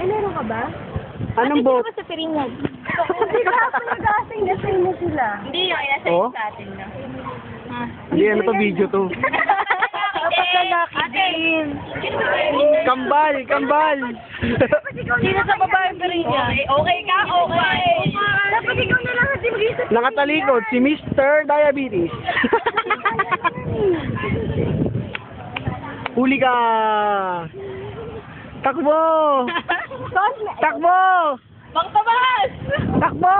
Ay, meron ka ba? Anong boat? Sa Piringan. Hindi ba ako nag-aasay na sa inyo sila? Hindi yung inasay Oh? sa atin na. Hindi, ano to, video to. Dapat lalaki din. Kambal, kambal. Sino sa babae Piringan? Okay ka? Okay. Dapat ikaw na lang natin mag-isip. Nakatalikod, si Mr. Diabetes. Huli ka! Takbo! Takbo! Mang Tomas! Takbo!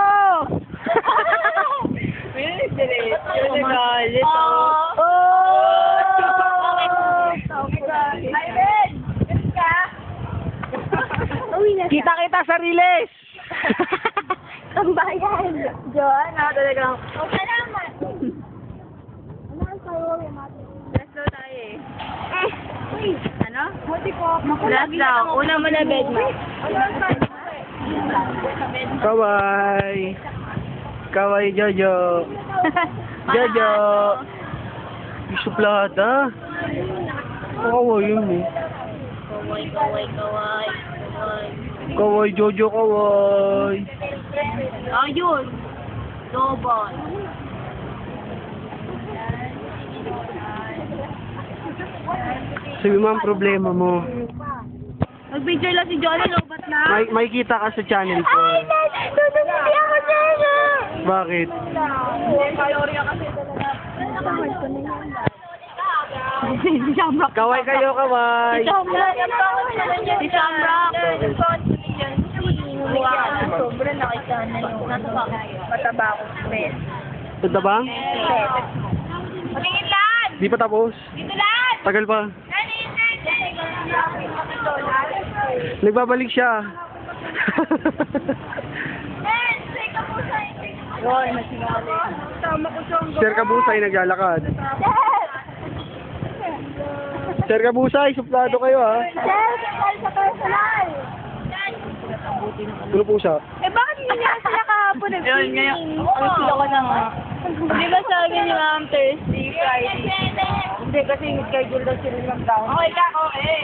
Diretso na galit. Oh! Ivan! Ganun ka? Uwi na siya. Kita-kita sa riles! Ang bayan. Diyan, talagang. Okay naman. Ano ang sayo? Last daw tayo eh. Uy, Ano? buti ko. Last daw. Una mo na bed mo. Ano ang sayo? Kawai! Kawai Jojo! Jojo! Suplada! Kawai yun eh. Kaway. Kawai Jojo, kawai! Ayun. Dobon. Sabi mo ang problema mo. Mag-picture lang si Johnny, lobat na. May kita ka sa channel ko. Hindi ako dyan. Bakit? Kalorya kasi talaga. Si Shamrock. Kaway kayo, kaway! Si Shamrock. Sobrang nakita na yung mataba ko. Ito ba? Patingin lang! Di pa tapos? Dito lang! Tagal pa. Nagbabalik siya. Hoy, masingali. Tama ko siya. Sir Kabusay naglalakad. Sir Kabusay, suplado kayo ha. Sa personal. Ano po siya? Eh, bakit hindi nga sila kahapon Yun, ngayon. Ang sila ko na nga. Di ba sabi ni Ma'am Thursday, Friday? Hindi, kasi schedule daw sila ng down. Okay ka, okay.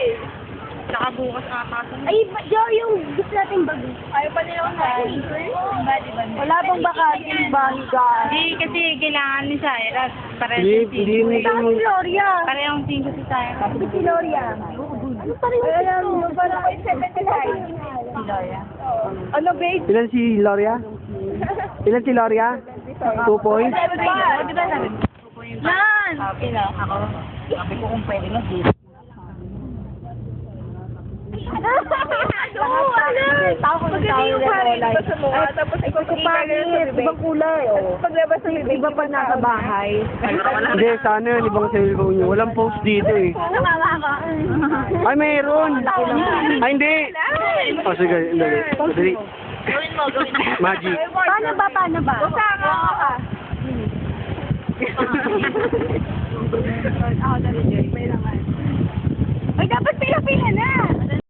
Nakabukas nga kaso. Ay, Jo, yung gusto natin bago. Ayaw pa nila ko sa Wala bang bakasing bahiga? Hindi, kasi kailangan ni Syra. Hindi Saan si Gloria? Parehong team kasi Syra. Si Gloria. Ano pa rin? Alam mo, parang may 75. Si Loya. Ano, babe? Ilan si Loria? Ilan si Loria? 2 points? Di ba sabi? Yan! Ina, ako. Sabi ko kung pwede na dito. Maganda yung pangit ba sa mukha? Tapos ikaw sa pangit. Ibang kulay. Paglabas ng bibig. Iba pa nasa bahay. Hindi, sana yun, ibang cellphone nyo. Walang post dito eh. Nakaka ka. Ay, mayroon! Ay, hindi! Oh, sige, dali. Dali. Gawin mo. Magic. Paano ba? Usama ka. Ako dali, Joy. May naman. Ay, dapat pila-pila na.